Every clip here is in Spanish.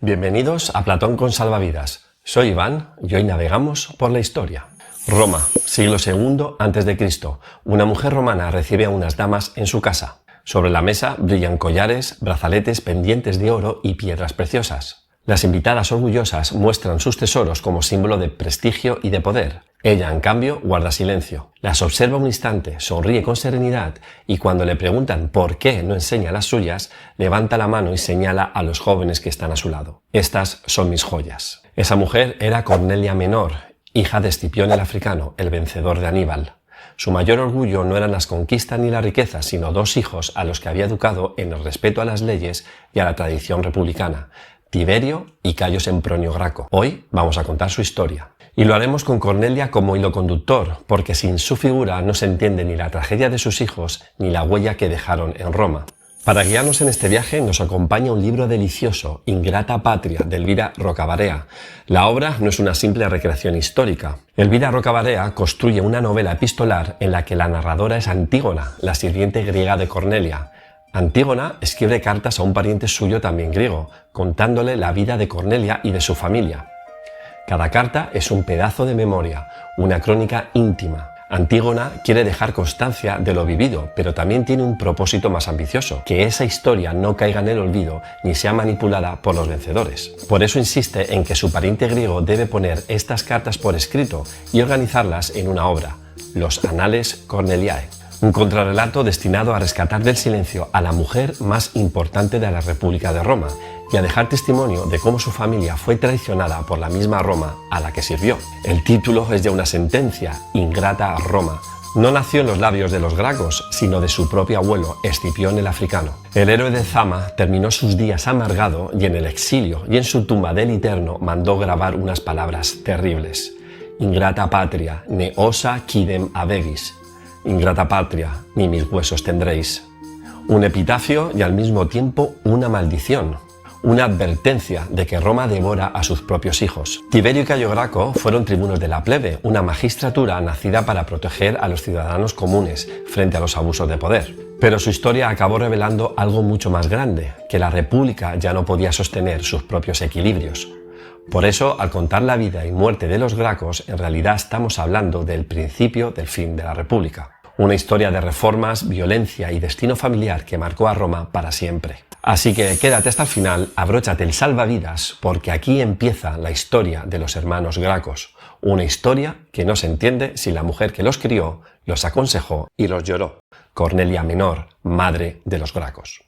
Bienvenidos a Platón con Salvavidas. Soy Iván y hoy navegamos por la historia. Roma, siglo II a.C. Una mujer romana recibe a unas damas en su casa. Sobre la mesa brillan collares, brazaletes, pendientes de oro y piedras preciosas. Las invitadas orgullosas muestran sus tesoros como símbolo de prestigio y de poder. Ella, en cambio, guarda silencio. Las observa un instante, sonríe con serenidad y cuando le preguntan por qué no enseña las suyas, levanta la mano y señala a los jóvenes que están a su lado. Estas son mis joyas. Esa mujer era Cornelia Menor, hija de Escipión el Africano, el vencedor de Aníbal. Su mayor orgullo no eran las conquistas ni la riqueza, sino dos hijos a los que había educado en el respeto a las leyes y a la tradición republicana, Tiberio y Cayo Sempronio Graco. Hoy vamos a contar su historia. Y lo haremos con Cornelia como hilo conductor, porque sin su figura no se entiende ni la tragedia de sus hijos ni la huella que dejaron en Roma. Para guiarnos en este viaje nos acompaña un libro delicioso, Ingrata Patria, de Elvira Rocabarea. La obra no es una simple recreación histórica. Elvira Rocabarea construye una novela epistolar en la que la narradora es Antígona, la sirviente griega de Cornelia. Antígona escribe cartas a un pariente suyo también griego, contándole la vida de Cornelia y de su familia. Cada carta es un pedazo de memoria, una crónica íntima. Antígona quiere dejar constancia de lo vivido, pero también tiene un propósito más ambicioso, que esa historia no caiga en el olvido ni sea manipulada por los vencedores. Por eso insiste en que su pariente griego debe poner estas cartas por escrito y organizarlas en una obra, los Annales Corneliae. Un contrarrelato destinado a rescatar del silencio a la mujer más importante de la República de Roma y a dejar testimonio de cómo su familia fue traicionada por la misma Roma a la que sirvió. El título es ya una sentencia, Ingrata Roma. No nació en los labios de los gracos, sino de su propio abuelo, Escipión el Africano. El héroe de Zama terminó sus días amargado y en el exilio, y en su tumba del Eterno mandó grabar unas palabras terribles. Ingrata patria, ne osa quidem habebis. Ingrata patria, ni mis huesos tendréis. Un epitafio y al mismo tiempo una maldición. Una advertencia de que Roma devora a sus propios hijos. Tiberio y Cayo Graco fueron tribunos de la plebe, una magistratura nacida para proteger a los ciudadanos comunes frente a los abusos de poder. Pero su historia acabó revelando algo mucho más grande, que la república ya no podía sostener sus propios equilibrios. Por eso, al contar la vida y muerte de los gracos, en realidad estamos hablando del principio del fin de la república. Una historia de reformas, violencia y destino familiar que marcó a Roma para siempre. Así que quédate hasta el final, abróchate el salvavidas, porque aquí empieza la historia de los hermanos gracos. Una historia que no se entiende si la mujer que los crió, los aconsejó y los lloró. Cornelia Menor, madre de los gracos.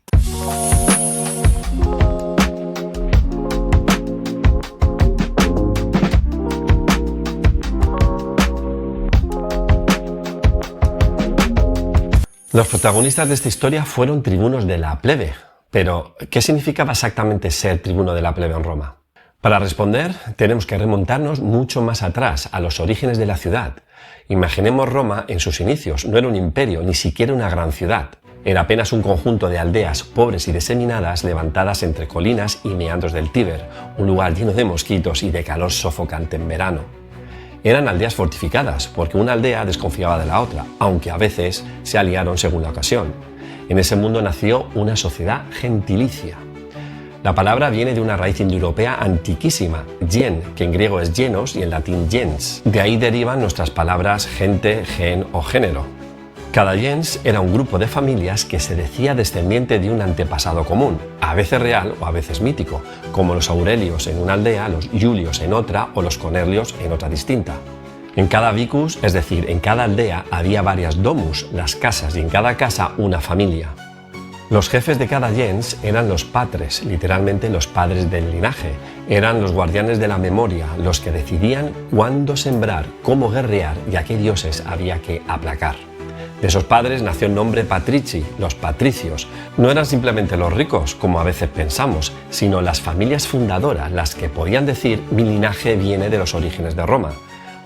Los protagonistas de esta historia fueron tribunos de la plebe. Pero, ¿qué significaba exactamente ser tribuno de la plebe en Roma? Para responder, tenemos que remontarnos mucho más atrás, a los orígenes de la ciudad. Imaginemos Roma en sus inicios. No era un imperio, ni siquiera una gran ciudad. Era apenas un conjunto de aldeas pobres y diseminadas levantadas entre colinas y meandros del Tíber, un lugar lleno de mosquitos y de calor sofocante en verano. Eran aldeas fortificadas, porque una aldea desconfiaba de la otra, aunque a veces se aliaron según la ocasión. En ese mundo nació una sociedad gentilicia. La palabra viene de una raíz indoeuropea antiquísima, gen, que en griego es genos y en latín gens. De ahí derivan nuestras palabras gente, gen o género. Cada gens era un grupo de familias que se decía descendiente de un antepasado común, a veces real o a veces mítico, como los Aurelios en una aldea, los Julios en otra o los Cornelios en otra distinta. En cada vicus, es decir, en cada aldea, había varias domus, las casas, y en cada casa una familia. Los jefes de cada gens eran los patres, literalmente los padres del linaje. Eran los guardianes de la memoria, los que decidían cuándo sembrar, cómo guerrear y a qué dioses había que aplacar. De esos padres nació el nombre patrici, los patricios. No eran simplemente los ricos, como a veces pensamos, sino las familias fundadoras, las que podían decir mi linaje viene de los orígenes de Roma.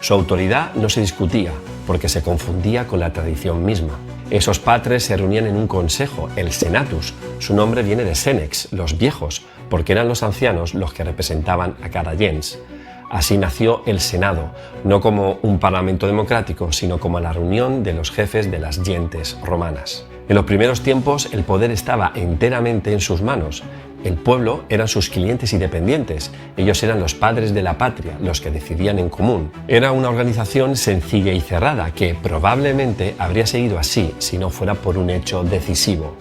Su autoridad no se discutía, porque se confundía con la tradición misma. Esos patres se reunían en un consejo, el senatus. Su nombre viene de senex, los viejos, porque eran los ancianos los que representaban a cada gens. Así nació el Senado, no como un parlamento democrático, sino como la reunión de los jefes de las gentes romanas. En los primeros tiempos el poder estaba enteramente en sus manos. el pueblo eran sus clientes y dependientes, ellos eran los padres de la patria, los que decidían en común. Era una organización sencilla y cerrada que probablemente habría seguido así si no fuera por un hecho decisivo: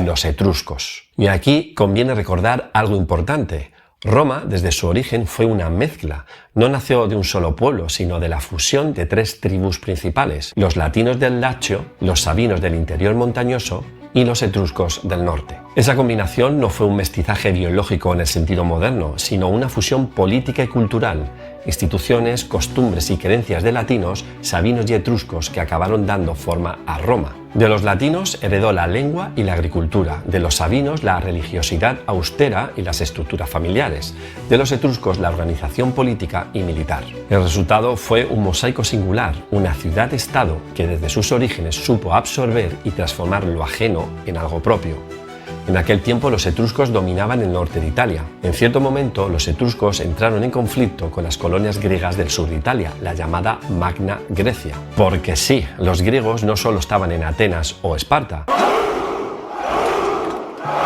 los etruscos. Y aquí conviene recordar algo importante. Roma, desde su origen, fue una mezcla. No nació de un solo pueblo, sino de la fusión de 3 tribus principales: los latinos del Lacio, los sabinos del interior montañoso y los etruscos del norte. Esa combinación no fue un mestizaje biológico en el sentido moderno, sino una fusión política y cultural, instituciones, costumbres y creencias de latinos, sabinos y etruscos que acabaron dando forma a Roma. De los latinos heredó la lengua y la agricultura, de los sabinos la religiosidad austera y las estructuras familiares, de los etruscos la organización política y militar. El resultado fue un mosaico singular, una ciudad-estado que desde sus orígenes supo absorber y transformar lo ajeno en algo propio. En aquel tiempo los etruscos dominaban el norte de Italia. En cierto momento los etruscos entraron en conflicto con las colonias griegas del sur de Italia, la llamada Magna Grecia. Porque sí, los griegos no solo estaban en Atenas o Esparta,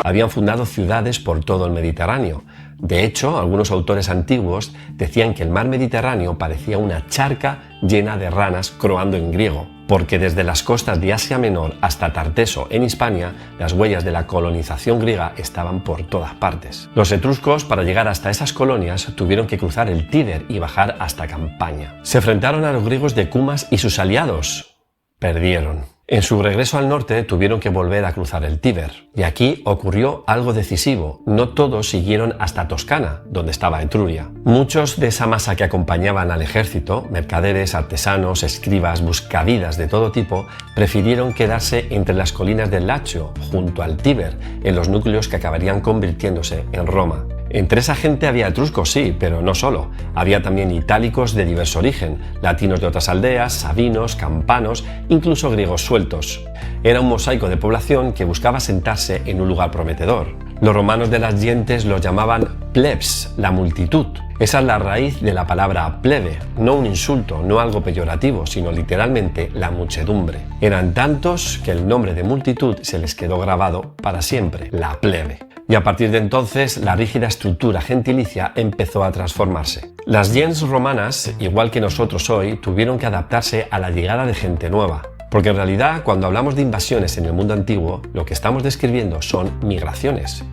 habían fundado ciudades por todo el Mediterráneo. De hecho, algunos autores antiguos decían que el mar Mediterráneo parecía una charca llena de ranas croando en griego, porque desde las costas de Asia Menor hasta Tarteso en Hispania, las huellas de la colonización griega estaban por todas partes. Los etruscos, para llegar hasta esas colonias, tuvieron que cruzar el Tíber y bajar hasta Campania. Se enfrentaron a los griegos de Cumas y sus aliados. Perdieron. En su regreso al norte tuvieron que volver a cruzar el Tíber. Y aquí ocurrió algo decisivo. No todos siguieron hasta Toscana, donde estaba Etruria. Muchos de esa masa que acompañaban al ejército, mercaderes, artesanos, escribas, buscavidas de todo tipo, prefirieron quedarse entre las colinas del Lacio, junto al Tíber, en los núcleos que acabarían convirtiéndose en Roma. Entre esa gente había etruscos, sí, pero no solo. Había también itálicos de diverso origen, latinos de otras aldeas, sabinos, campanos, incluso griegos sueltos. Era un mosaico de población que buscaba sentarse en un lugar prometedor. Los romanos de las gentes los llamaban plebs, la multitud. Esa es la raíz de la palabra plebe, no un insulto, no algo peyorativo, sino literalmente la muchedumbre. Eran tantos que el nombre de multitud se les quedó grabado para siempre, la plebe. Y a partir de entonces la rígida estructura gentilicia empezó a transformarse. Las gens romanas, igual que nosotros hoy, tuvieron que adaptarse a la llegada de gente nueva. Porque en realidad, cuando hablamos de invasiones en el mundo antiguo, lo que estamos describiendo son migraciones.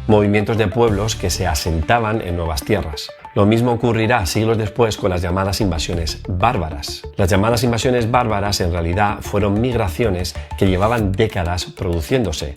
Movimientos de pueblos que se asentaban en nuevas tierras. Lo mismo ocurrirá siglos después con las llamadas invasiones bárbaras. Las llamadas invasiones bárbaras en realidad fueron migraciones que llevaban décadas produciéndose.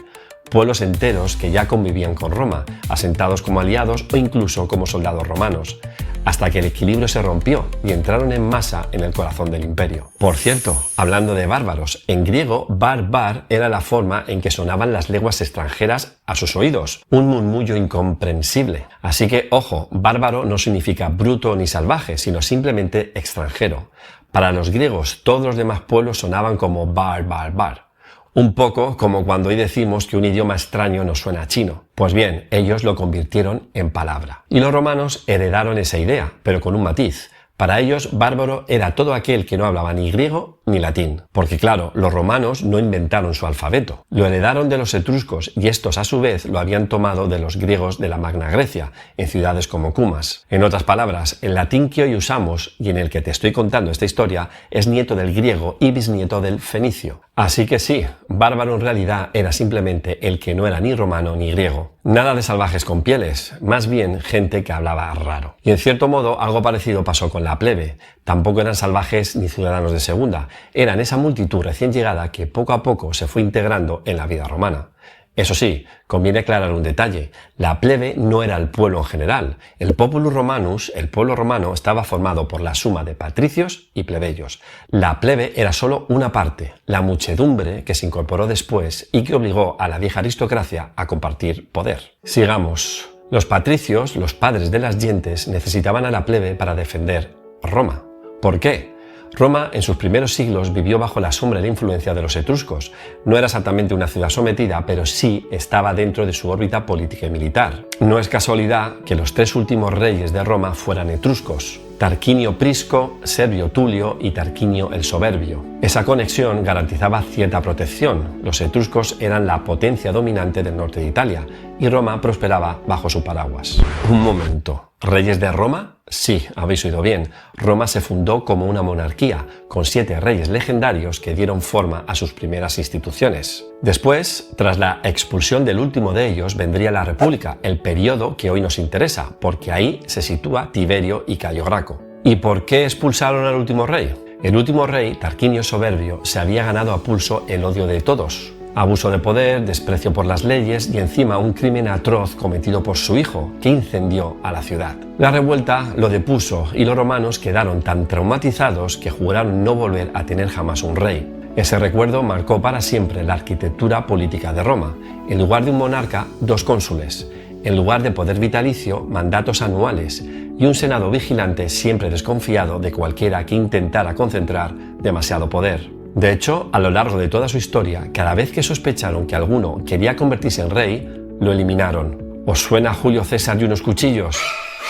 Pueblos enteros que ya convivían con Roma, asentados como aliados o incluso como soldados romanos, hasta que el equilibrio se rompió y entraron en masa en el corazón del imperio. Por cierto, hablando de bárbaros, en griego barbar era la forma en que sonaban las lenguas extranjeras a sus oídos, un murmullo incomprensible. Así que, ojo, bárbaro no significa bruto ni salvaje, sino simplemente extranjero. Para los griegos, todos los demás pueblos sonaban como bar. Un poco como cuando hoy decimos que un idioma extraño nos suena a chino. Pues bien, ellos lo convirtieron en palabra. Y los romanos heredaron esa idea, pero con un matiz. Para ellos, bárbaro era todo aquel que no hablaba ni griego ni latín. Porque claro, los romanos no inventaron su alfabeto. Lo heredaron de los etruscos y estos a su vez lo habían tomado de los griegos de la Magna Grecia, en ciudades como Cumas. En otras palabras, el latín que hoy usamos y en el que te estoy contando esta historia es nieto del griego y bisnieto del fenicio. Así que sí, bárbaro en realidad era simplemente el que no era ni romano ni griego. Nada de salvajes con pieles, más bien gente que hablaba raro. Y en cierto modo algo parecido pasó con la plebe. Tampoco eran salvajes ni ciudadanos de segunda, eran esa multitud recién llegada que poco a poco se fue integrando en la vida romana. Eso sí, conviene aclarar un detalle. La plebe no era el pueblo en general. El populus romanus, el pueblo romano, estaba formado por la suma de patricios y plebeyos. La plebe era solo una parte, la muchedumbre que se incorporó después y que obligó a la vieja aristocracia a compartir poder. Sigamos. Los patricios, los padres de las gentes, necesitaban a la plebe para defender Roma. ¿Por qué? Roma en sus primeros siglos vivió bajo la sombra y la influencia de los etruscos. No era exactamente una ciudad sometida, pero sí estaba dentro de su órbita política y militar. No es casualidad que los 3 últimos reyes de Roma fueran etruscos. Tarquinio Prisco, Servio Tulio y Tarquinio el Soberbio. Esa conexión garantizaba cierta protección. Los etruscos eran la potencia dominante del norte de Italia y Roma prosperaba bajo su paraguas. Un momento, ¿reyes de Roma? Sí, habéis oído bien. Roma se fundó como una monarquía, con 7 reyes legendarios que dieron forma a sus primeras instituciones. Después, tras la expulsión del último de ellos, vendría la República, el periodo que hoy nos interesa, porque ahí se sitúa Tiberio y Cayo Graco. ¿Y por qué expulsaron al último rey? El último rey, Tarquinio Soberbio, se había ganado a pulso el odio de todos. Abuso de poder, desprecio por las leyes y encima un crimen atroz cometido por su hijo, que incendió a la ciudad. La revuelta lo depuso y los romanos quedaron tan traumatizados que juraron no volver a tener jamás un rey. Ese recuerdo marcó para siempre la arquitectura política de Roma. En lugar de un monarca, 2 cónsules. En lugar de poder vitalicio, mandatos anuales y un senado vigilante siempre desconfiado de cualquiera que intentara concentrar demasiado poder. De hecho, a lo largo de toda su historia, cada vez que sospecharon que alguno quería convertirse en rey, lo eliminaron. ¿Os suena Julio César y unos cuchillos?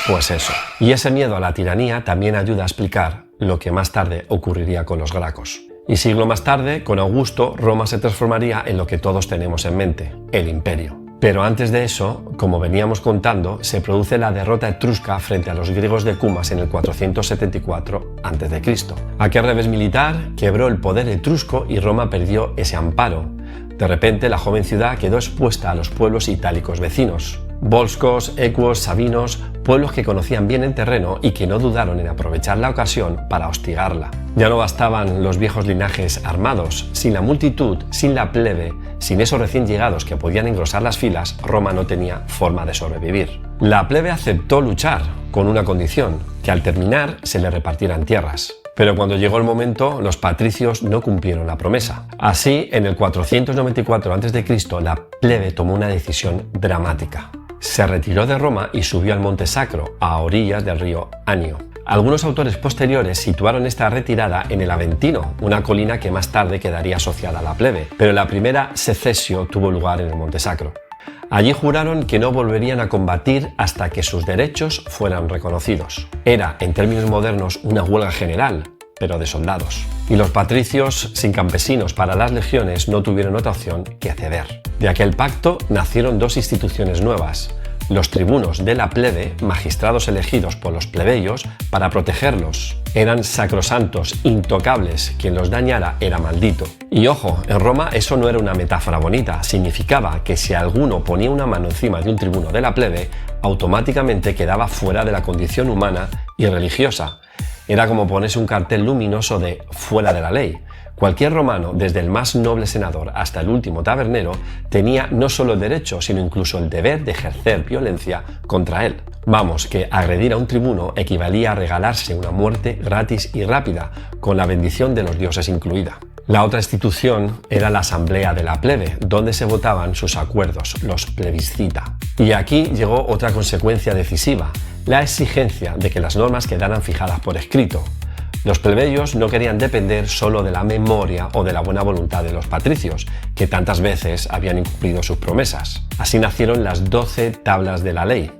Pues eso. Y ese miedo a la tiranía también ayuda a explicar lo que más tarde ocurriría con los gracos. Y siglo más tarde, con Augusto, Roma se transformaría en lo que todos tenemos en mente, el imperio. Pero antes de eso, como veníamos contando, se produce la derrota etrusca frente a los griegos de Cumas en el 474 a.C. Aquel revés militar quebró el poder etrusco y Roma perdió ese amparo. De repente, la joven ciudad quedó expuesta a los pueblos itálicos vecinos. Volscos, ecuos, sabinos, pueblos que conocían bien el terreno y que no dudaron en aprovechar la ocasión para hostigarla. Ya no bastaban los viejos linajes armados, sin la multitud, sin la plebe, sin esos recién llegados que podían engrosar las filas, Roma no tenía forma de sobrevivir. La plebe aceptó luchar, con una condición, que al terminar se le repartieran tierras. Pero cuando llegó el momento, los patricios no cumplieron la promesa. Así, en el 494 a.C., la plebe tomó una decisión dramática. Se retiró de Roma y subió al Monte Sacro, a orillas del río Anio. Algunos autores posteriores situaron esta retirada en el Aventino, una colina que más tarde quedaría asociada a la plebe, pero la primera secesio tuvo lugar en el Monte Sacro. Allí juraron que no volverían a combatir hasta que sus derechos fueran reconocidos. Era, en términos modernos, una huelga general, pero de soldados. Y los patricios, sin campesinos para las legiones, no tuvieron otra opción que ceder. De aquel pacto nacieron 2 instituciones nuevas: los tribunos de la plebe, magistrados elegidos por los plebeyos para protegerlos. Eran sacrosantos, intocables, quien los dañara era maldito. Y ojo, en Roma eso no era una metáfora bonita, significaba que si alguno ponía una mano encima de un tribuno de la plebe, automáticamente quedaba fuera de la condición humana y religiosa. Era como ponerse un cartel luminoso de fuera de la ley. Cualquier romano, desde el más noble senador hasta el último tabernero, tenía no solo el derecho, sino incluso el deber de ejercer violencia contra él. Vamos, que agredir a un tribuno equivalía a regalarse una muerte gratis y rápida, con la bendición de los dioses incluida. La otra institución era la asamblea de la plebe, donde se votaban sus acuerdos, los plebiscita. Y aquí llegó otra consecuencia decisiva: la exigencia de que las normas quedaran fijadas por escrito. Los plebeyos no querían depender solo de la memoria o de la buena voluntad de los patricios, que tantas veces habían incumplido sus promesas. Así nacieron las 12 tablas de la ley,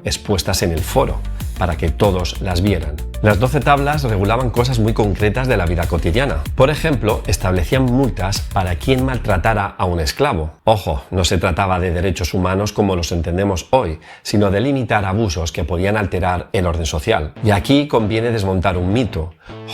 expuestas en el foro, para que todos las vieran. Las 12 tablas regulaban cosas muy concretas de la vida cotidiana. Por ejemplo, establecían multas para quien maltratara a un esclavo. Ojo, no se trataba de derechos humanos como los entendemos hoy, sino de limitar abusos que podían alterar el orden social. Y aquí conviene desmontar un mito.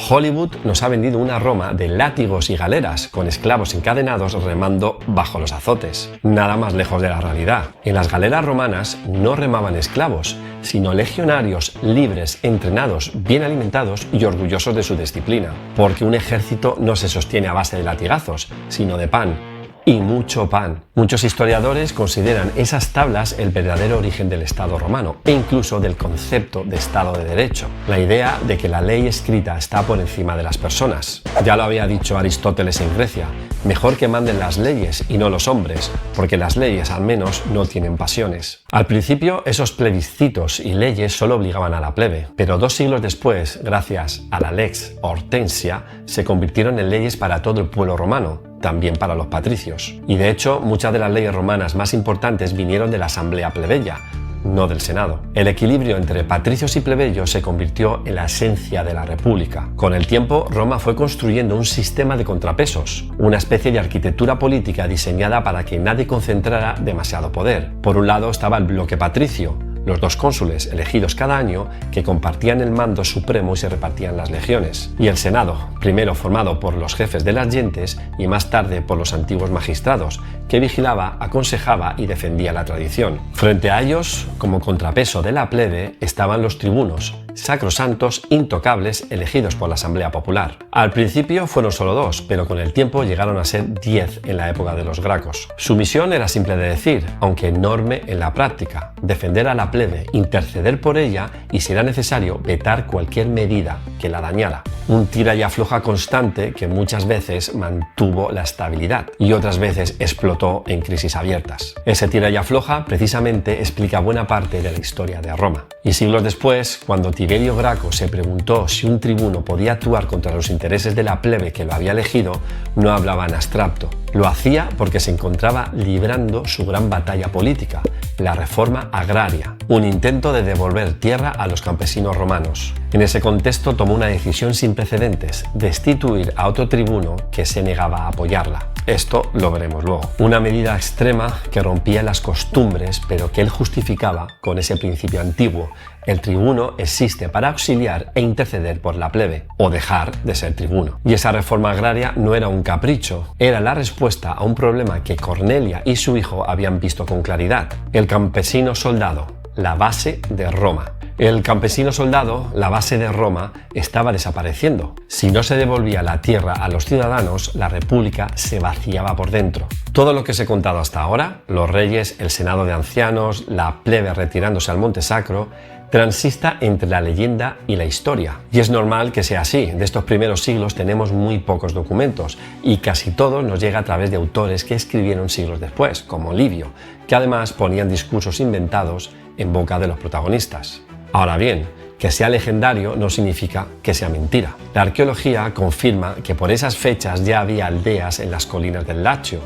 Hollywood nos ha vendido una Roma de látigos y galeras, con esclavos encadenados remando bajo los azotes. Nada más lejos de la realidad. En las galeras romanas no remaban esclavos, sino legionarios libres, entrenados, bien alimentados y orgullosos de su disciplina. Porque un ejército no se sostiene a base de latigazos, sino de pan. Y mucho pan. Muchos historiadores consideran esas tablas el verdadero origen del Estado romano e incluso del concepto de Estado de Derecho, la idea de que la ley escrita está por encima de las personas. Ya lo había dicho Aristóteles en Grecia: mejor que manden las leyes y no los hombres, porque las leyes al menos no tienen pasiones. Al principio esos plebiscitos y leyes solo obligaban a la plebe, pero 2 siglos después, gracias a la Lex Hortensia, se convirtieron en leyes para todo el pueblo romano, también para los patricios. Y de hecho, muchas de las leyes romanas más importantes vinieron de la asamblea plebeya, no del Senado. El equilibrio entre patricios y plebeyos se convirtió en la esencia de la República. Con el tiempo, Roma fue construyendo un sistema de contrapesos, una especie de arquitectura política diseñada para que nadie concentrara demasiado poder. Por un lado estaba el bloque patricio, los dos cónsules elegidos cada año que compartían el mando supremo y se repartían las legiones, y el Senado, primero formado por los jefes de las gentes y más tarde por los antiguos magistrados, que vigilaba, aconsejaba y defendía la tradición. Frente a ellos, como contrapeso de la plebe, estaban los tribunos, sacrosantos, intocables, elegidos por la Asamblea Popular. Al principio fueron solo 2, pero con el tiempo llegaron a ser 10 en la época de los Gracos. Su misión era simple de decir, aunque enorme en la práctica: defender a la plebe, interceder por ella y, si era necesario, vetar cualquier medida que la dañara. Un tira y afloja constante que muchas veces mantuvo la estabilidad y otras veces explotó en crisis abiertas. Ese tira y afloja precisamente explica buena parte de la historia de Roma. Y siglos después, cuando Tiberio Graco se preguntó si un tribuno podía actuar contra los intereses de la plebe que lo había elegido, no hablaba en abstracto. Lo hacía porque se encontraba librando su gran batalla política, la reforma agraria, un intento de devolver tierra a los campesinos romanos. En ese contexto tomó una decisión sin precedentes: destituir a otro tribuno que se negaba a apoyarla. Esto lo veremos luego. Una medida extrema que rompía las costumbres, pero que él justificaba con ese principio antiguo: el tribuno existe para auxiliar e interceder por la plebe, o dejar de ser tribuno. Y esa reforma agraria no era un capricho, era la respuesta a un problema que Cornelia y su hijo habían visto con claridad: el campesino soldado, la base de Roma. El campesino soldado, la base de Roma, estaba desapareciendo. Si no se devolvía la tierra a los ciudadanos, la república se vaciaba por dentro. Todo lo que os he contado hasta ahora, los reyes, el senado de ancianos, la plebe retirándose al Monte Sacro, transista entre la leyenda y la historia. Y es normal que sea así. De estos primeros siglos tenemos muy pocos documentos y casi todo nos llega a través de autores que escribieron siglos después, como Livio, que además ponían discursos inventados en boca de los protagonistas. Ahora bien, que sea legendario no significa que sea mentira. La arqueología confirma que por esas fechas ya había aldeas en las colinas del Lacio,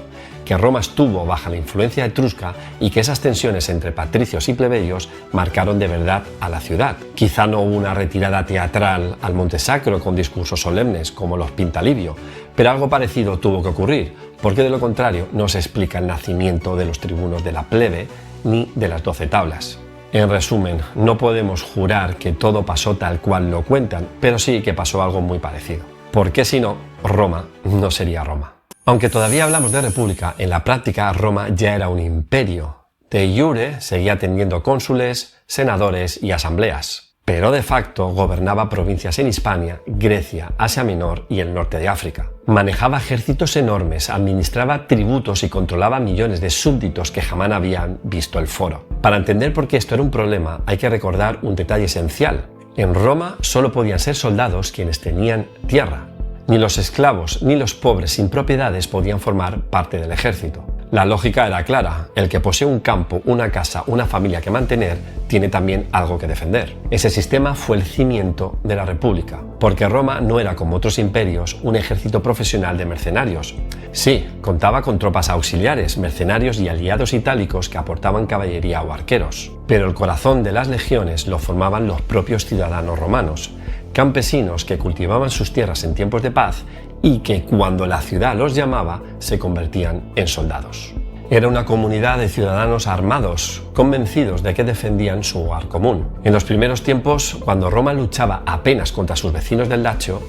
que Roma estuvo bajo la influencia etrusca y que esas tensiones entre patricios y plebeyos marcaron de verdad a la ciudad. Quizá no hubo una retirada teatral al Monte Sacro con discursos solemnes como los pinta Livio, pero algo parecido tuvo que ocurrir, porque de lo contrario no se explica el nacimiento de los tribunos de la plebe ni de las 12 tablas. En resumen, no podemos jurar que todo pasó tal cual lo cuentan, pero sí que pasó algo muy parecido. Porque si no, Roma no sería Roma. Aunque todavía hablamos de república, en la práctica Roma ya era un imperio. De iure seguía teniendo cónsules, senadores y asambleas, pero de facto gobernaba provincias en Hispania, Grecia, Asia Menor y el norte de África. Manejaba ejércitos enormes, administraba tributos y controlaba millones de súbditos que jamás habían visto el foro. Para entender por qué esto era un problema, hay que recordar un detalle esencial. En Roma solo podían ser soldados quienes tenían tierra. Ni los esclavos ni los pobres sin propiedades podían formar parte del ejército. La lógica era clara: el que posee un campo, una casa, una familia que mantener, tiene también algo que defender. Ese sistema fue el cimiento de la República, porque Roma no era, como otros imperios, un ejército profesional de mercenarios. Sí, contaba con tropas auxiliares, mercenarios y aliados itálicos que aportaban caballería o arqueros. Pero el corazón de las legiones lo formaban los propios ciudadanos romanos, campesinos que cultivaban sus tierras en tiempos de paz y que, cuando la ciudad los llamaba, se convertían en soldados. Era una comunidad de ciudadanos armados, convencidos de que defendían su hogar común. En los primeros tiempos, cuando Roma luchaba apenas contra sus vecinos del Lacio,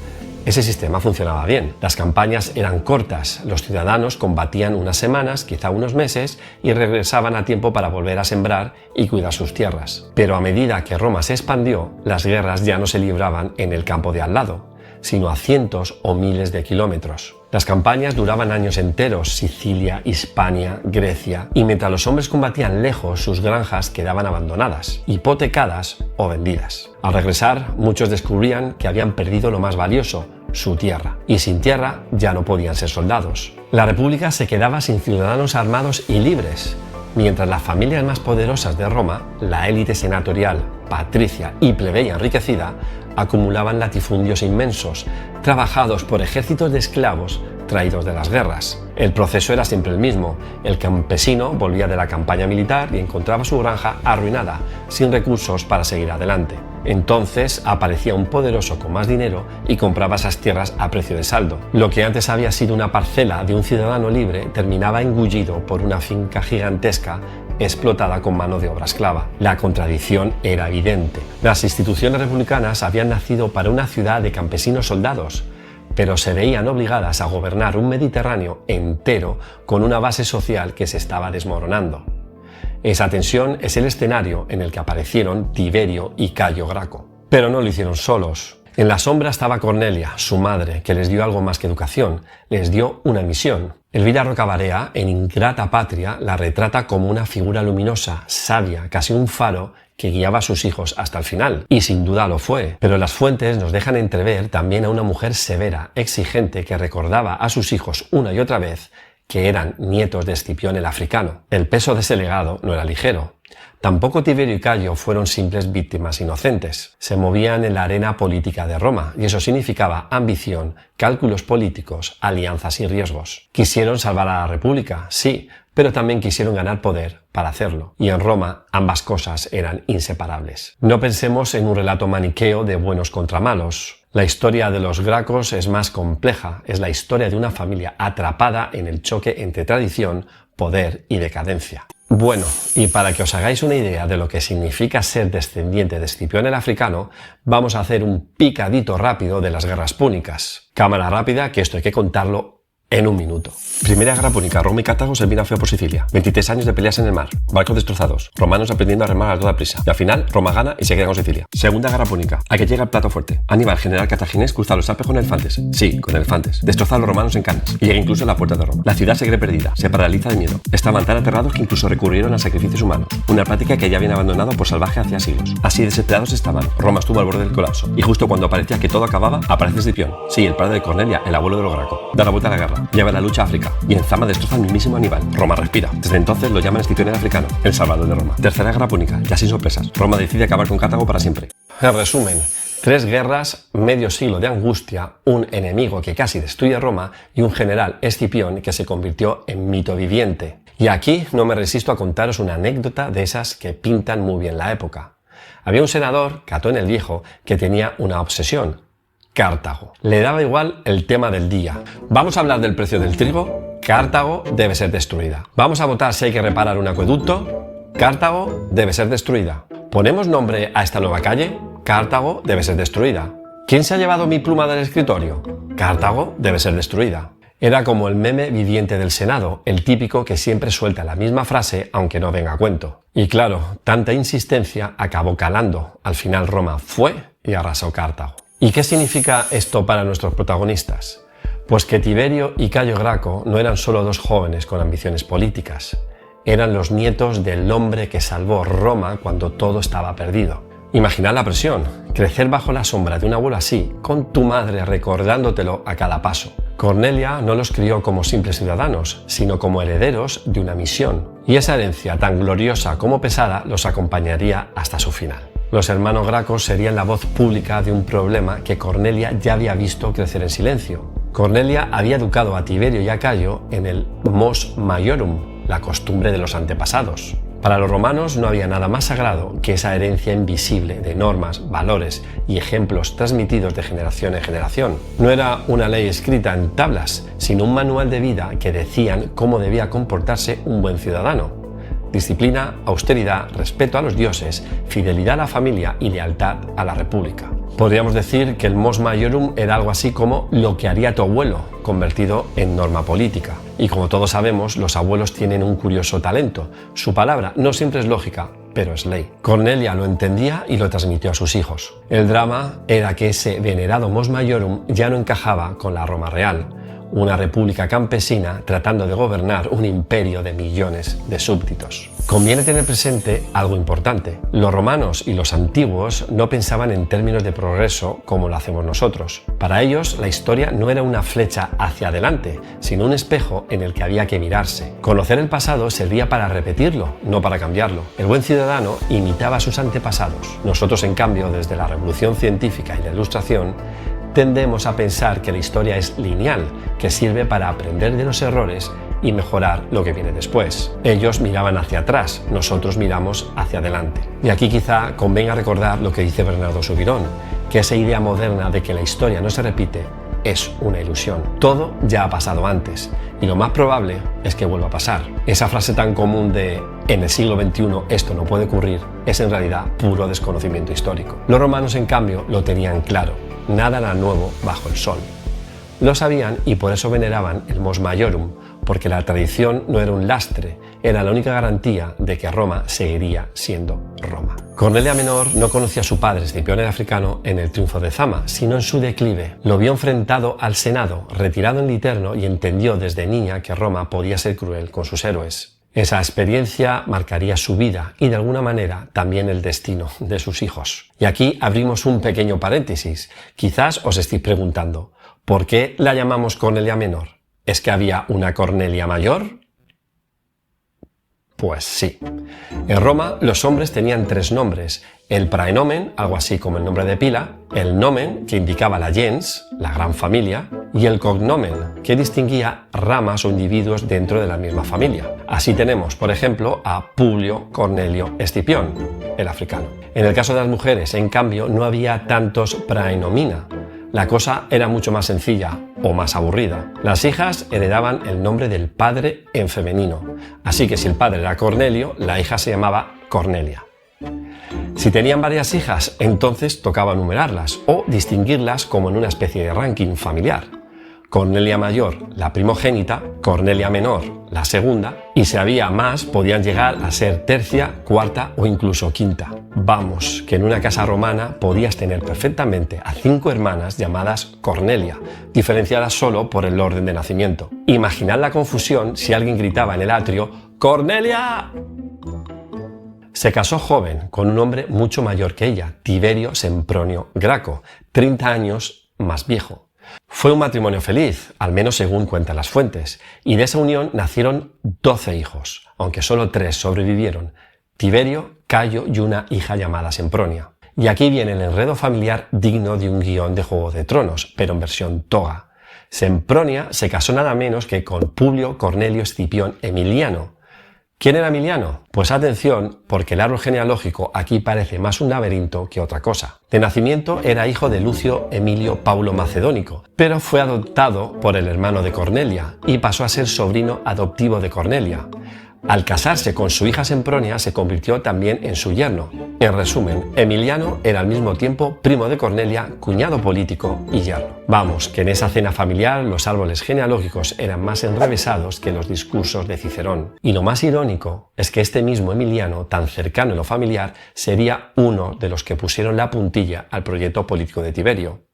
ese sistema funcionaba bien. Las campañas eran cortas, los ciudadanos combatían unas semanas, quizá unos meses, y regresaban a tiempo para volver a sembrar y cuidar sus tierras. Pero a medida que Roma se expandió, las guerras ya no se libraban en el campo de al lado, sino a cientos o miles de kilómetros. Las campañas duraban años enteros: Sicilia, Hispania, Grecia, y mientras los hombres combatían lejos, sus granjas quedaban abandonadas, hipotecadas o vendidas. Al regresar, muchos descubrían que habían perdido lo más valioso: su tierra, y sin tierra ya no podían ser soldados. La República se quedaba sin ciudadanos armados y libres, mientras las familias más poderosas de Roma, la élite senatorial, patricia y plebeya enriquecida, acumulaban latifundios inmensos, trabajados por ejércitos de esclavos traídos de las guerras. El proceso era siempre el mismo. El campesino volvía de la campaña militar y encontraba su granja arruinada, sin recursos para seguir adelante. Entonces aparecía un poderoso con más dinero y compraba esas tierras a precio de saldo. Lo que antes había sido una parcela de un ciudadano libre terminaba engullido por una finca gigantesca explotada con mano de obra esclava. La contradicción era evidente. Las instituciones republicanas habían nacido para una ciudad de campesinos soldados, pero se veían obligadas a gobernar un Mediterráneo entero con una base social que se estaba desmoronando. Esa tensión es el escenario en el que aparecieron Tiberio y Cayo Graco. Pero no lo hicieron solos. En la sombra estaba Cornelia, su madre, que les dio algo más que educación, les dio una misión. Elvira Rocabarea, en Ingrata Patria, la retrata como una figura luminosa, sabia, casi un faro que guiaba a sus hijos hasta el final. Y sin duda lo fue. Pero las fuentes nos dejan entrever también a una mujer severa, exigente, que recordaba a sus hijos una y otra vez que eran nietos de Escipión el africano. El peso de ese legado no era ligero. Tampoco Tiberio y Cayo fueron simples víctimas inocentes. Se movían en la arena política de Roma, y eso significaba ambición, cálculos políticos, alianzas y riesgos. Quisieron salvar a la República, sí, pero también quisieron ganar poder para hacerlo. Y en Roma ambas cosas eran inseparables. No pensemos en un relato maniqueo de buenos contra malos. La historia de los Gracos es más compleja, es la historia de una familia atrapada en el choque entre tradición, poder y decadencia. Bueno, y para que os hagáis una idea de lo que significa ser descendiente de Escipión el africano, vamos a hacer un picadito rápido de las guerras púnicas. Cámara rápida, que esto hay que contarlo en un minuto. Primera guerra púnica, Roma y Cartago se vino feo por Sicilia. 23 años de peleas en el mar, barcos destrozados, romanos aprendiendo a remar a toda prisa. Y al final, Roma gana y se queda con Sicilia. Segunda guerra púnica, aquí llega el plato fuerte. Aníbal, general cartaginés, cruza los Alpes con elefantes. Sí, con elefantes. Destroza a los romanos en Canas y llega incluso a la puerta de Roma. La ciudad se cree perdida, se paraliza de miedo. Estaban tan aterrados que incluso recurrieron a sacrificios humanos. Una práctica que ya habían abandonado por salvaje hacía siglos. Así desesperados estaban. Roma estuvo al borde del colapso. Y justo cuando parecía que todo acababa, aparece Escipión. Sí, el padre de Cornelia, el abuelo de los Graco. Da la vuelta a la guerra. Lleva la lucha a África y en Zama destroza al mismísimo Aníbal. Roma respira. Desde entonces lo llaman Escipión el africano, el salvador de Roma. Tercera guerra púnica, ya sin sorpresas. Roma decide acabar con Cartago para siempre. En resumen, 3 guerras, medio siglo de angustia, un enemigo que casi destruye Roma y un general Escipión que se convirtió en mito viviente. Y aquí no me resisto a contaros una anécdota de esas que pintan muy bien la época. Había un senador, Catón el Viejo, que tenía una obsesión: Cartago. Le daba igual el tema del día. ¿Vamos a hablar del precio del trigo? Cartago debe ser destruida. ¿Vamos a votar si hay que reparar un acueducto? Cartago debe ser destruida. ¿Ponemos nombre a esta nueva calle? Cartago debe ser destruida. ¿Quién se ha llevado mi pluma del escritorio? Cartago debe ser destruida. Era como el meme viviente del Senado, el típico que siempre suelta la misma frase aunque no venga a cuento. Y claro, tanta insistencia acabó calando. Al final Roma fue y arrasó Cartago. ¿Y qué significa esto para nuestros protagonistas? Pues que Tiberio y Cayo Graco no eran solo 2 jóvenes con ambiciones políticas. Eran los nietos del hombre que salvó Roma cuando todo estaba perdido. Imaginad la presión, crecer bajo la sombra de un abuelo así, con tu madre recordándotelo a cada paso. Cornelia no los crió como simples ciudadanos, sino como herederos de una misión. Y esa herencia, tan gloriosa como pesada, los acompañaría hasta su final. Los hermanos Gracos serían la voz pública de un problema que Cornelia ya había visto crecer en silencio. Cornelia había educado a Tiberio y a Cayo en el mos maiorum, la costumbre de los antepasados. Para los romanos no había nada más sagrado que esa herencia invisible de normas, valores y ejemplos transmitidos de generación en generación. No era una ley escrita en tablas, sino un manual de vida que decían cómo debía comportarse un buen ciudadano. Disciplina, austeridad, respeto a los dioses, fidelidad a la familia y lealtad a la república. Podríamos decir que el mos maiorum era algo así como lo que haría tu abuelo, convertido en norma política. Y como todos sabemos, los abuelos tienen un curioso talento. Su palabra no siempre es lógica, pero es ley. Cornelia lo entendía y lo transmitió a sus hijos. El drama era que ese venerado mos maiorum ya no encajaba con la Roma real, una república campesina tratando de gobernar un imperio de millones de súbditos. Conviene tener presente algo importante. Los romanos y los antiguos no pensaban en términos de progreso como lo hacemos nosotros. Para ellos, la historia no era una flecha hacia adelante, sino un espejo en el que había que mirarse. Conocer el pasado servía para repetirlo, no para cambiarlo. El buen ciudadano imitaba a sus antepasados. Nosotros, en cambio, desde la revolución científica y la ilustración, tendemos a pensar que la historia es lineal, que sirve para aprender de los errores y mejorar lo que viene después. Ellos miraban hacia atrás, nosotros miramos hacia adelante. Y aquí quizá convenga recordar lo que dice Bernardo Subirón, que esa idea moderna de que la historia no se repite es una ilusión. Todo ya ha pasado antes y lo más probable es que vuelva a pasar. Esa frase tan común de en el siglo XXI esto no puede ocurrir es en realidad puro desconocimiento histórico. Los romanos, en cambio, lo tenían claro. Nada era nuevo bajo el sol. Lo sabían y por eso veneraban el Mos Maiorum, porque la tradición no era un lastre, era la única garantía de que Roma seguiría siendo Roma. Cornelia Menor no conocía a su padre, Escipión el Africano, en el triunfo de Zama, sino en su declive. Lo vio enfrentado al Senado, retirado en Literno, y entendió desde niña que Roma podía ser cruel con sus héroes. Esa experiencia marcaría su vida y, de alguna manera, también el destino de sus hijos. Y aquí abrimos un pequeño paréntesis. Quizás os estéis preguntando, ¿por qué la llamamos Cornelia Menor? ¿Es que había una Cornelia mayor? Pues sí. En Roma los hombres tenían 3 nombres: el praenomen, algo así como el nombre de pila, el nomen, que indicaba la gens, la gran familia, y el cognomen, que distinguía ramas o individuos dentro de la misma familia. Así tenemos, por ejemplo, a Publio Cornelio Escipión, el africano. En el caso de las mujeres, en cambio, no había tantos praenomina. La cosa era mucho más sencilla o más aburrida. Las hijas heredaban el nombre del padre en femenino, así que si el padre era Cornelio, la hija se llamaba Cornelia. Si tenían varias hijas, entonces tocaba numerarlas o distinguirlas como en una especie de ranking familiar. Cornelia mayor, la primogénita; Cornelia menor, la segunda; y si había más, podían llegar a ser tercia, cuarta o incluso quinta. Vamos, que en una casa romana podías tener perfectamente a 5 hermanas llamadas Cornelia, diferenciadas solo por el orden de nacimiento. Imaginad la confusión si alguien gritaba en el atrio ¡Cornelia! Se casó joven con un hombre mucho mayor que ella, Tiberio Sempronio Graco, 30 años más viejo. Fue un matrimonio feliz, al menos según cuentan las fuentes, y de esa unión nacieron 12 hijos, aunque solo 3 sobrevivieron: Tiberio, Cayo y una hija llamada Sempronia. Y aquí viene el enredo familiar digno de un guión de Juego de Tronos, pero en versión toga. Sempronia se casó nada menos que con Publio Cornelio Escipión Emiliano. ¿Quién era Emiliano? Pues atención, porque el árbol genealógico aquí parece más un laberinto que otra cosa. De nacimiento era hijo de Lucio Emilio Paulo Macedónico, pero fue adoptado por el hermano de Cornelia y pasó a ser sobrino adoptivo de Cornelia. Al casarse con su hija Sempronia se convirtió también en su yerno. En resumen, Emiliano era al mismo tiempo primo de Cornelia, cuñado político y yerno. Vamos, que en esa cena familiar los árboles genealógicos eran más enrevesados que los discursos de Cicerón. Y lo más irónico es que este mismo Emiliano, tan cercano en lo familiar, sería uno de los que pusieron la puntilla al proyecto político de Tiberio.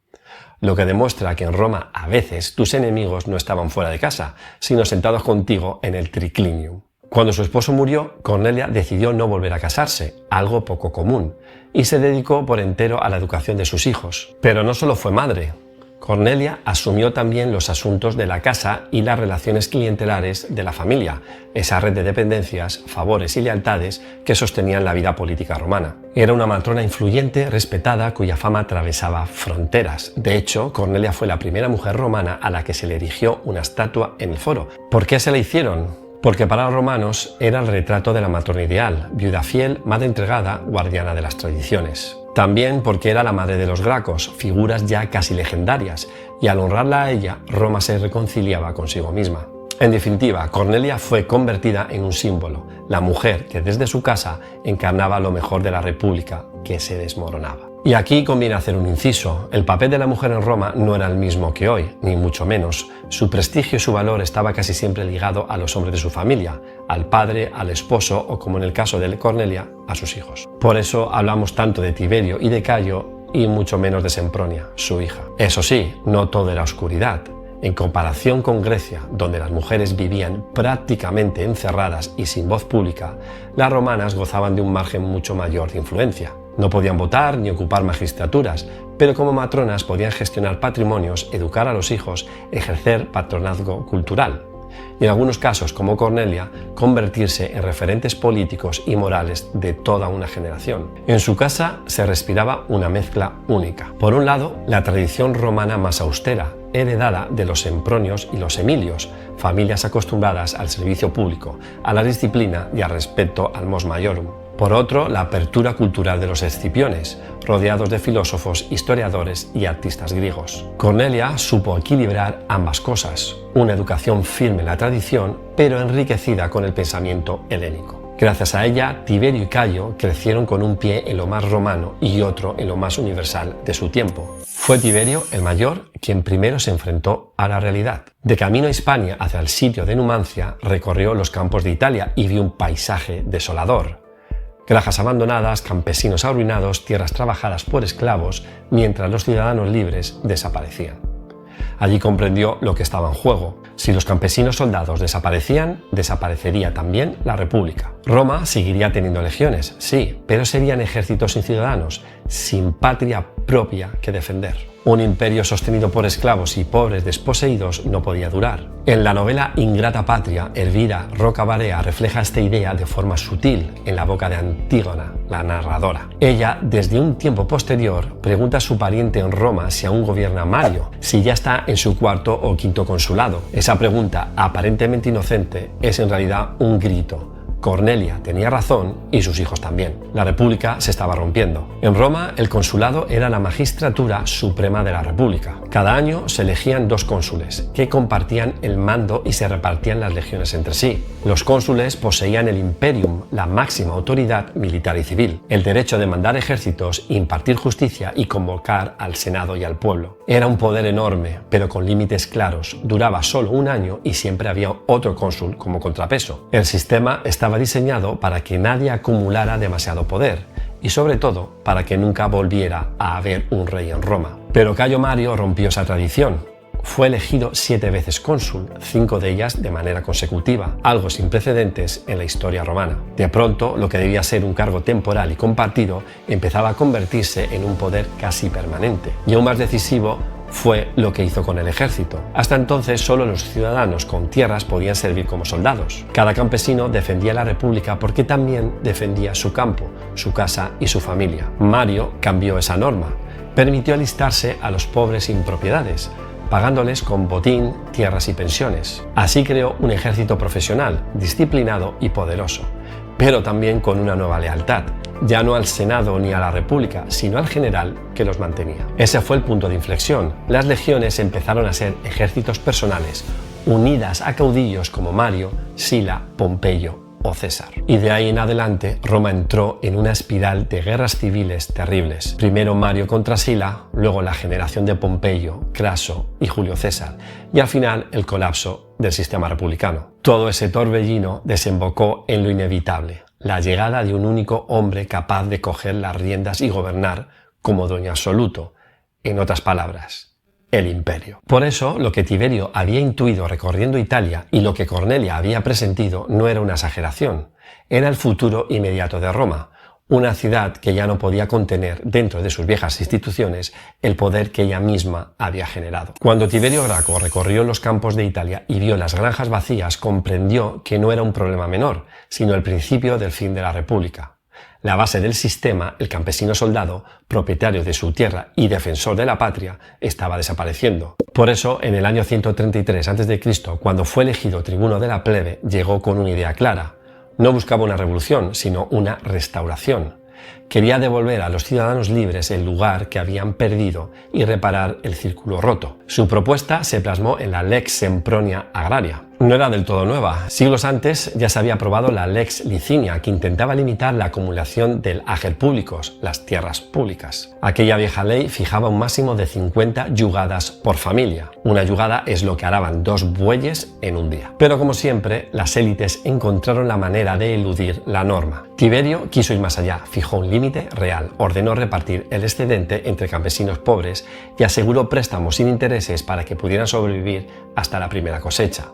Lo que demuestra que en Roma a veces tus enemigos no estaban fuera de casa, sino sentados contigo en el triclinium. Cuando su esposo murió, Cornelia decidió no volver a casarse, algo poco común, y se dedicó por entero a la educación de sus hijos. Pero no solo fue madre. Cornelia asumió también los asuntos de la casa y las relaciones clientelares de la familia, esa red de dependencias, favores y lealtades que sostenían la vida política romana. Era una matrona influyente, respetada, cuya fama atravesaba fronteras. De hecho, Cornelia fue la primera mujer romana a la que se le erigió una estatua en el foro. ¿Por qué se la hicieron? Porque para los romanos era el retrato de la matrona ideal, viuda fiel, madre entregada, guardiana de las tradiciones. También porque era la madre de los Gracos, figuras ya casi legendarias, y al honrarla a ella, Roma se reconciliaba consigo misma. En definitiva, Cornelia fue convertida en un símbolo, la mujer que desde su casa encarnaba lo mejor de la república que se desmoronaba. Y aquí conviene hacer un inciso. El papel de la mujer en Roma no era el mismo que hoy, ni mucho menos. Su prestigio y su valor estaba casi siempre ligado a los hombres de su familia, al padre, al esposo o, como en el caso de Cornelia, a sus hijos. Por eso hablamos tanto de Tiberio y de Cayo y mucho menos de Sempronia, su hija. Eso sí, no todo era oscuridad. En comparación con Grecia, donde las mujeres vivían prácticamente encerradas y sin voz pública, las romanas gozaban de un margen mucho mayor de influencia. No podían votar ni ocupar magistraturas, pero como matronas podían gestionar patrimonios, educar a los hijos, ejercer patronazgo cultural. y en algunos casos, como Cornelia, convertirse en referentes políticos y morales de toda una generación. En su casa se respiraba una mezcla única. Por un lado, la tradición romana más austera, heredada de los Sempronios y los Emilios, familias acostumbradas al servicio público, a la disciplina y al respeto al mos maiorum. Por otro, la apertura cultural de los Escipiones, rodeados de filósofos, historiadores y artistas griegos. Cornelia supo equilibrar ambas cosas, una educación firme en la tradición, pero enriquecida con el pensamiento helénico. Gracias a ella, Tiberio y Cayo crecieron con un pie en lo más romano y otro en lo más universal de su tiempo. Fue Tiberio, el mayor, quien primero se enfrentó a la realidad. De camino a Hispania hacia el sitio de Numancia, recorrió los campos de Italia y vio un paisaje desolador. Granjas abandonadas, campesinos arruinados, tierras trabajadas por esclavos, mientras los ciudadanos libres desaparecían. Allí comprendió lo que estaba en juego. Si los campesinos soldados desaparecían, desaparecería también la República. Roma seguiría teniendo legiones, sí, pero serían ejércitos sin ciudadanos, sin patria propia que defender. Un imperio sostenido por esclavos y pobres desposeídos no podía durar. En la novela Ingrata Patria, Elvira Roca Barea refleja esta idea de forma sutil en la boca de Antígona, la narradora. Ella, desde un tiempo posterior, pregunta a su pariente en Roma si aún gobierna Mario, si ya está en su cuarto o quinto consulado. Esa pregunta, aparentemente inocente, es en realidad un grito. Cornelia tenía razón y sus hijos también. La República se estaba rompiendo. En Roma, el consulado era la magistratura suprema de la República. Cada año se elegían 2 cónsules, que compartían el mando y se repartían las legiones entre sí. Los cónsules poseían el imperium, la máxima autoridad militar y civil, el derecho de mandar ejércitos, impartir justicia y convocar al Senado y al pueblo. Era un poder enorme, pero con límites claros. Duraba solo un año y siempre había otro cónsul como contrapeso. El sistema estaba diseñado para que nadie acumulara demasiado poder y sobre todo para que nunca volviera a haber un rey en Roma. Pero Cayo Mario rompió esa tradición. Fue elegido 7 veces cónsul, 5 de ellas de manera consecutiva, algo sin precedentes en la historia romana. De pronto, lo que debía ser un cargo temporal y compartido empezaba a convertirse en un poder casi permanente. Y aún más decisivo fue lo que hizo con el ejército. Hasta entonces solo los ciudadanos con tierras podían servir como soldados. Cada campesino defendía la república porque también defendía su campo, su casa y su familia. Mario cambió esa norma. Permitió alistarse a los pobres sin propiedades, pagándoles con botín, tierras y pensiones. Así creó un ejército profesional, disciplinado y poderoso, pero también con una nueva lealtad, ya no al Senado ni a la República, sino al general que los mantenía. Ese fue el punto de inflexión. Las legiones empezaron a ser ejércitos personales, unidas a caudillos como Mario, Sila, Pompeyo o César. Y de ahí en adelante, Roma entró en una espiral de guerras civiles terribles. Primero Mario contra Sila, luego la generación de Pompeyo, Craso y Julio César, y al final el colapso del sistema republicano. Todo ese torbellino desembocó en lo inevitable, la llegada de un único hombre capaz de coger las riendas y gobernar como dueño absoluto. En otras palabras, el imperio. Por eso, lo que Tiberio había intuido recorriendo Italia y lo que Cornelia había presentido no era una exageración, era el futuro inmediato de Roma, una ciudad que ya no podía contener dentro de sus viejas instituciones el poder que ella misma había generado. Cuando Tiberio Graco recorrió los campos de Italia y vio las granjas vacías, comprendió que no era un problema menor, sino el principio del fin de la República. La base del sistema, el campesino soldado, propietario de su tierra y defensor de la patria, estaba desapareciendo. Por eso, en el año 133 a.C., cuando fue elegido tribuno de la plebe, llegó con una idea clara. No buscaba una revolución, sino una restauración. Quería devolver a los ciudadanos libres el lugar que habían perdido y reparar el círculo roto. Su propuesta se plasmó en la Lex Sempronia Agraria. No era del todo nueva. Siglos antes ya se había aprobado la Lex Licinia, que intentaba limitar la acumulación del ager publicus, las tierras públicas. Aquella vieja ley fijaba un máximo de 50 yugadas por familia. Una yugada es lo que araban 2 bueyes en un día. Pero como siempre, las élites encontraron la manera de eludir la norma. Tiberio quiso ir más allá, fijó un límite real, ordenó repartir el excedente entre campesinos pobres y aseguró préstamos sin intereses para que pudieran sobrevivir hasta la primera cosecha.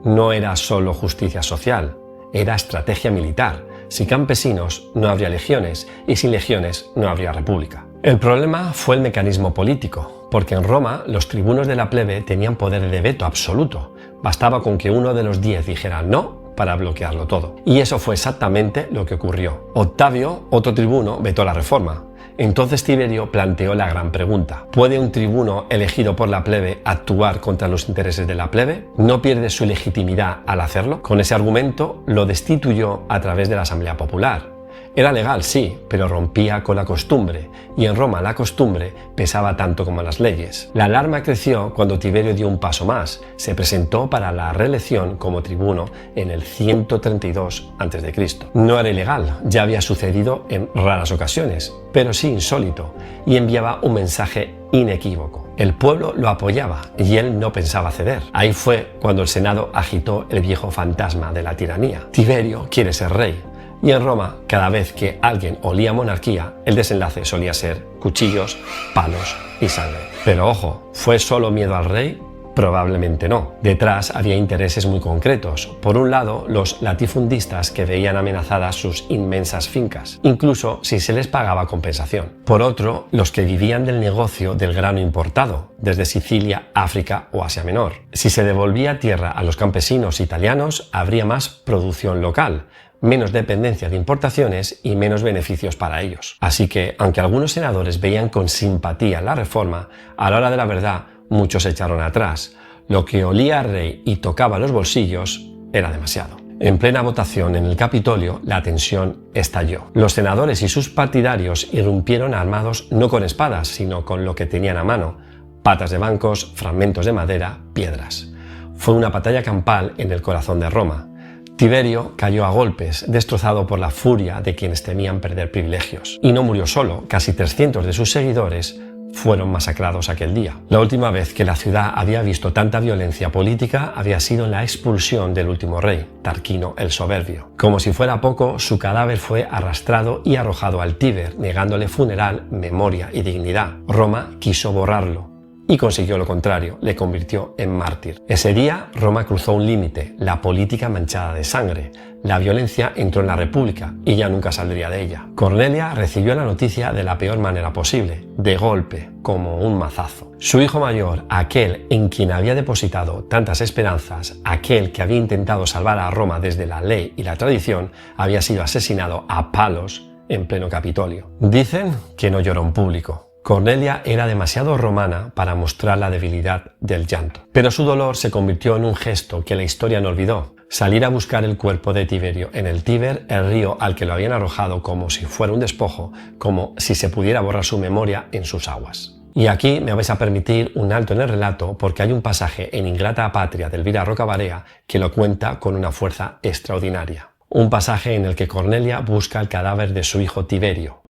No era solo justicia social, era estrategia militar. Sin campesinos no habría legiones y sin legiones no habría república. El problema fue el mecanismo político, porque en Roma los tribunos de la plebe tenían poder de veto absoluto. Bastaba con que uno de los 10 dijera no para bloquearlo todo. Y eso fue exactamente lo que ocurrió. Octavio, otro tribuno, vetó la reforma. Entonces Tiberio planteó la gran pregunta: ¿puede un tribuno elegido por la plebe actuar contra los intereses de la plebe? ¿No pierde su legitimidad al hacerlo? Con ese argumento lo destituyó a través de la Asamblea Popular. Era legal, sí, pero rompía con la costumbre, y en Roma la costumbre pesaba tanto como las leyes. La alarma creció cuando Tiberio dio un paso más. Se presentó para la reelección como tribuno en el 132 a.C. No era ilegal, ya había sucedido en raras ocasiones, pero sí insólito, y enviaba un mensaje inequívoco. El pueblo lo apoyaba y él no pensaba ceder. Ahí fue cuando el Senado agitó el viejo fantasma de la tiranía. Tiberio quiere ser rey. Y en Roma, cada vez que alguien olía monarquía, el desenlace solía ser cuchillos, palos y sangre. Pero ojo, ¿fue solo miedo al rey? Probablemente no. Detrás había intereses muy concretos. Por un lado, los latifundistas que veían amenazadas sus inmensas fincas, incluso si se les pagaba compensación. Por otro, los que vivían del negocio del grano importado, desde Sicilia, África o Asia Menor. Si se devolvía tierra a los campesinos italianos, habría más producción local, menos dependencia de importaciones y menos beneficios para ellos. Así que, aunque algunos senadores veían con simpatía la reforma, a la hora de la verdad muchos se echaron atrás. Lo que olía a rey y tocaba los bolsillos era demasiado. En plena votación en el Capitolio, la tensión estalló. Los senadores y sus partidarios irrumpieron armados no con espadas, sino con lo que tenían a mano: patas de bancos, fragmentos de madera, piedras. Fue una batalla campal en el corazón de Roma. Tiberio cayó a golpes, destrozado por la furia de quienes temían perder privilegios. Y no murió solo, casi 300 de sus seguidores fueron masacrados aquel día. La última vez que la ciudad había visto tanta violencia política había sido en la expulsión del último rey, Tarquino el Soberbio. Como si fuera poco, su cadáver fue arrastrado y arrojado al Tíber, negándole funeral, memoria y dignidad. Roma quiso borrarlo y consiguió lo contrario, le convirtió en mártir. Ese día Roma cruzó un límite, la política manchada de sangre. La violencia entró en la República y ya nunca saldría de ella. Cornelia recibió la noticia de la peor manera posible, de golpe, como un mazazo. Su hijo mayor, aquel en quien había depositado tantas esperanzas, aquel que había intentado salvar a Roma desde la ley y la tradición, había sido asesinado a palos en pleno Capitolio. Dicen que no lloró en público. Cornelia era demasiado romana para mostrar la debilidad del llanto. Pero su dolor se convirtió en un gesto que la historia no olvidó: salir a buscar el cuerpo de Tiberio en el Tíber, el río al que lo habían arrojado como si fuera un despojo, como si se pudiera borrar su memoria en sus aguas. Y aquí me vais a permitir un alto en el relato, porque hay un pasaje en Ingrata Patria de Elvira Rocabarea que lo cuenta con una fuerza extraordinaria. Un pasaje en el que Cornelia busca el cadáver de su hijo Tiberio.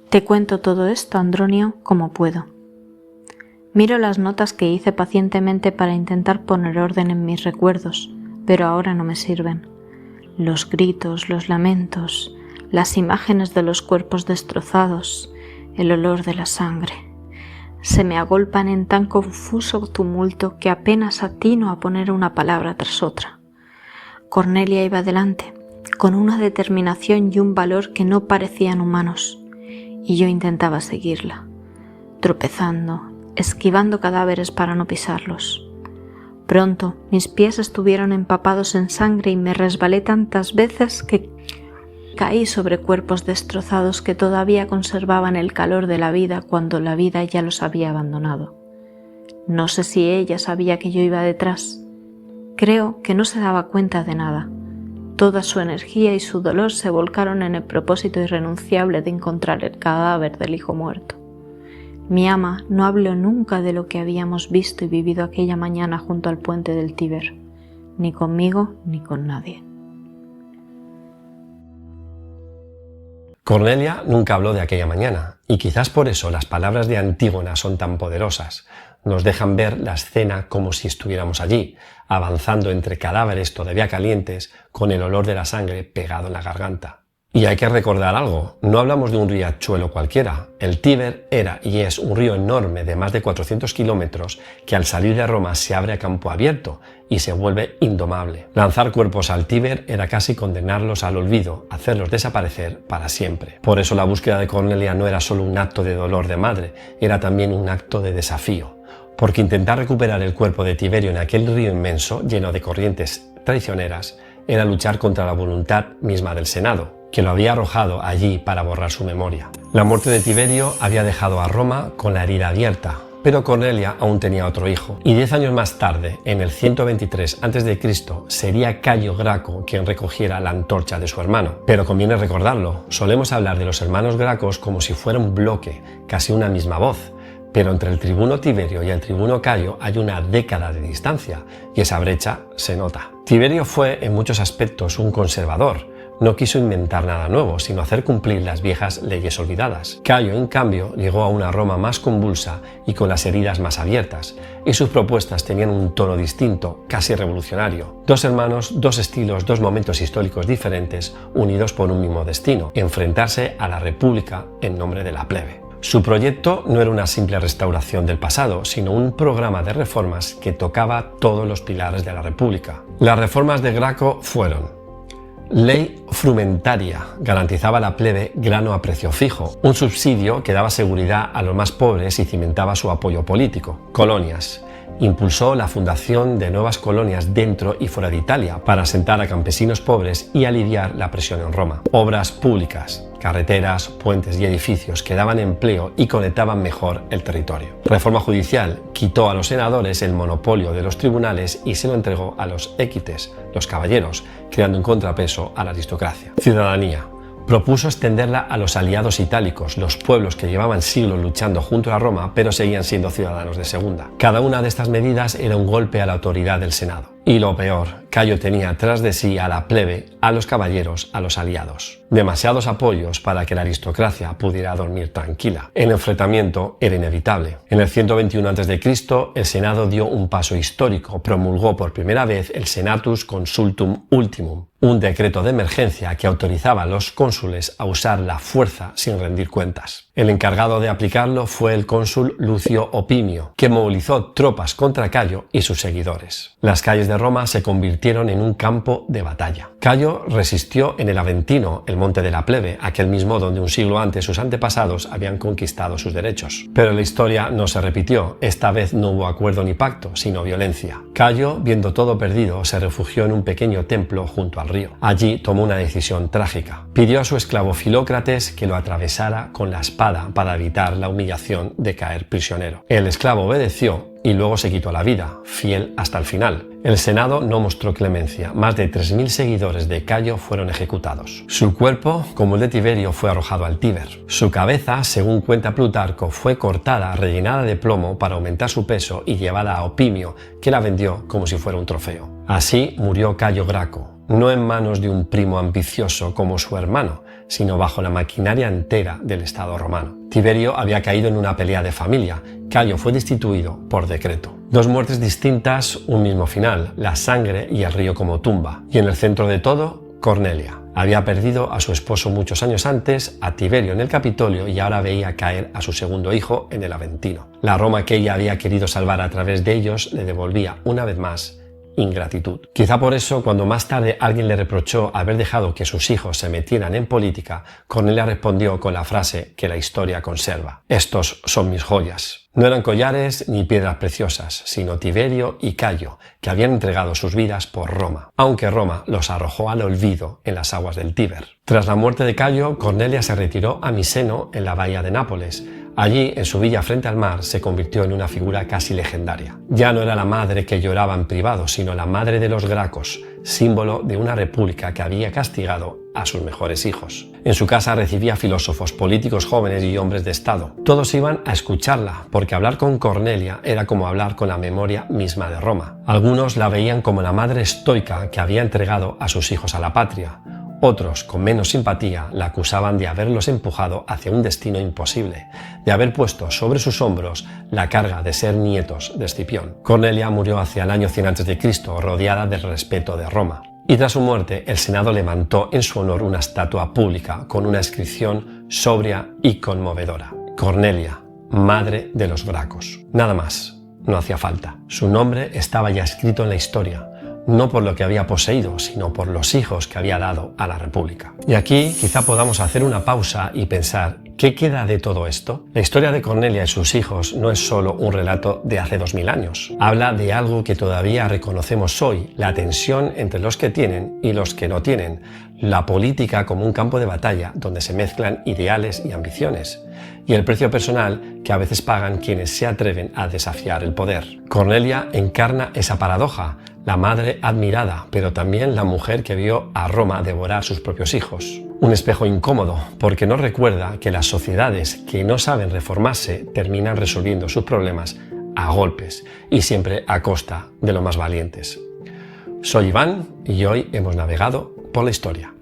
Te cuento todo esto, Andronio, como puedo. Miro las notas que hice pacientemente para intentar poner orden en mis recuerdos, pero ahora no me sirven. Los gritos, los lamentos, las imágenes de los cuerpos destrozados, el olor de la sangre, se me agolpan en tan confuso tumulto que apenas atino a poner una palabra tras otra. Cornelia iba delante, con una determinación y un valor que no parecían humanos, y yo intentaba seguirla, tropezando, esquivando cadáveres para no pisarlos. Pronto mis pies estuvieron empapados en sangre y me resbalé tantas veces que caí sobre cuerpos destrozados que todavía conservaban el calor de la vida cuando la vida ya los había abandonado. No sé si ella sabía que yo iba detrás. Creo que no se daba cuenta de nada. Toda su energía y su dolor se volcaron en el propósito irrenunciable de encontrar el cadáver del hijo muerto. Mi ama no habló nunca de lo que habíamos visto y vivido aquella mañana junto al puente del Tíber, ni conmigo ni con nadie. Cornelia nunca habló de aquella mañana, y quizás por eso las palabras de Antígona son tan poderosas. Nos dejan ver la escena como si estuviéramos allí, avanzando entre cadáveres todavía calientes, con el olor de la sangre pegado en la garganta. Y hay que recordar algo, no hablamos de un riachuelo cualquiera. El Tíber era y es un río enorme de más de 400 kilómetros que al salir de Roma se abre a campo abierto y se vuelve indomable. Lanzar cuerpos al Tíber era casi condenarlos al olvido, hacerlos desaparecer para siempre. Por eso la búsqueda de Cornelia no era solo un acto de dolor de madre, era también un acto de desafío. porque intentar recuperar el cuerpo de Tiberio en aquel río inmenso, lleno de corrientes traicioneras, era luchar contra la voluntad misma del Senado, que lo había arrojado allí para borrar su memoria. La muerte de Tiberio había dejado a Roma con la herida abierta, pero Cornelia aún tenía otro hijo, y 10 años más tarde, en el 123 a.C., sería Cayo Graco quien recogiera la antorcha de su hermano. Pero conviene recordarlo, solemos hablar de los hermanos Gracos como si fuera un bloque, casi una misma voz, pero entre el tribuno Tiberio y el tribuno Cayo hay una década de distancia, y esa brecha se nota. Tiberio fue en muchos aspectos un conservador. No quiso inventar nada nuevo, sino hacer cumplir las viejas leyes olvidadas. Cayo, en cambio, llegó a una Roma más convulsa y con las heridas más abiertas, y sus propuestas tenían un tono distinto, casi revolucionario. Dos hermanos, dos estilos, dos momentos históricos diferentes, unidos por un mismo destino: enfrentarse a la República en nombre de la plebe. Su proyecto no era una simple restauración del pasado, sino un programa de reformas que tocaba todos los pilares de la República. Las reformas de Graco fueron: ley frumentaria, garantizaba a la plebe grano a precio fijo, un subsidio que daba seguridad a los más pobres y cimentaba su apoyo político. Colonias. Impulsó la fundación de nuevas colonias dentro y fuera de Italia para asentar a campesinos pobres y aliviar la presión en Roma. Obras públicas, carreteras, puentes y edificios que daban empleo y conectaban mejor el territorio. Reforma judicial. Quitó a los senadores el monopolio de los tribunales y se lo entregó a los equites, los caballeros, creando un contrapeso a la aristocracia. Ciudadanía. Propuso extenderla a los aliados itálicos, los pueblos que llevaban siglos luchando junto a Roma, pero seguían siendo ciudadanos de segunda. Cada una de estas medidas era un golpe a la autoridad del Senado. Y lo peor, Cayo tenía tras de sí a la plebe, a los caballeros, a los aliados. Demasiados apoyos para que la aristocracia pudiera dormir tranquila. El enfrentamiento era inevitable. En el 121 a.C., el Senado dio un paso histórico, promulgó por primera vez el Senatus Consultum Ultimum, un decreto de emergencia que autorizaba a los cónsules a usar la fuerza sin rendir cuentas. El encargado de aplicarlo fue el cónsul Lucio Opimio, que movilizó tropas contra Cayo y sus seguidores. Las calles de Roma se convirtieron en un campo de batalla. Cayo resistió en el Aventino, el monte de la plebe, aquel mismo donde un siglo antes sus antepasados habían conquistado sus derechos. Pero la historia no se repitió. Esta vez no hubo acuerdo ni pacto, sino violencia. Cayo, viendo todo perdido, se refugió en un pequeño templo junto al río. Allí tomó una decisión trágica. Pidió a su esclavo Filócrates que lo atravesara con la espada para evitar la humillación de caer prisionero. El esclavo obedeció y luego se quitó la vida, fiel hasta el final. El Senado no mostró clemencia. Más de 3.000 seguidores de Cayo fueron ejecutados. Su cuerpo, como el de Tiberio, fue arrojado al Tíber. Su cabeza, según cuenta Plutarco, fue cortada, rellenada de plomo para aumentar su peso y llevada a Opimio, que la vendió como si fuera un trofeo. Así murió Cayo Graco, no en manos de un primo ambicioso como su hermano, sino bajo la maquinaria entera del Estado romano. Tiberio había caído en una pelea de familia. Cayo fue destituido por decreto. Dos muertes distintas, un mismo final: la sangre y el río como tumba. Y en el centro de todo, Cornelia. Había perdido a su esposo muchos años antes, a Tiberio en el Capitolio, y ahora veía caer a su segundo hijo en el Aventino. La Roma que ella había querido salvar a través de ellos le devolvía una vez más ingratitud. Quizá por eso, cuando más tarde alguien le reprochó haber dejado que sus hijos se metieran en política, Cornelia respondió con la frase que la historia conserva: estos son mis joyas. No eran collares ni piedras preciosas, sino Tiberio y Cayo, que habían entregado sus vidas por Roma, aunque Roma los arrojó al olvido en las aguas del Tíber. Tras la muerte de Cayo, Cornelia se retiró a Miseno, en la bahía de Nápoles. Allí, en su villa frente al mar, se convirtió en una figura casi legendaria. Ya no era la madre que lloraba en privado, sino la madre de los Gracos, símbolo de una república que había castigado a sus mejores hijos. En su casa recibía filósofos, políticos jóvenes y hombres de Estado. Todos iban a escucharla, porque hablar con Cornelia era como hablar con la memoria misma de Roma. Algunos la veían como la madre estoica que había entregado a sus hijos a la patria. Otros, con menos simpatía, la acusaban de haberlos empujado hacia un destino imposible, de haber puesto sobre sus hombros la carga de ser nietos de Escipión. Cornelia murió hacia el año 100 a.C., rodeada del respeto de Roma. Y tras su muerte, el Senado levantó en su honor una estatua pública con una inscripción sobria y conmovedora: Cornelia, madre de los Gracos. Nada más, no hacía falta. Su nombre estaba ya escrito en la historia, no por lo que había poseído, sino por los hijos que había dado a la República. Y aquí quizá podamos hacer una pausa y pensar ¿Qué queda de todo esto? La historia de Cornelia y sus hijos no es solo un relato de hace 2000 años. Habla de algo que todavía reconocemos hoy, la tensión entre los que tienen y los que no tienen, la política como un campo de batalla donde se mezclan ideales y ambiciones, y el precio personal que a veces pagan quienes se atreven a desafiar el poder. Cornelia encarna esa paradoja, la madre admirada, pero también la mujer que vio a Roma devorar sus propios hijos. Un espejo incómodo, porque nos recuerda que las sociedades que no saben reformarse terminan resolviendo sus problemas a golpes y siempre a costa de los más valientes. Soy Iván y hoy hemos navegado por la historia.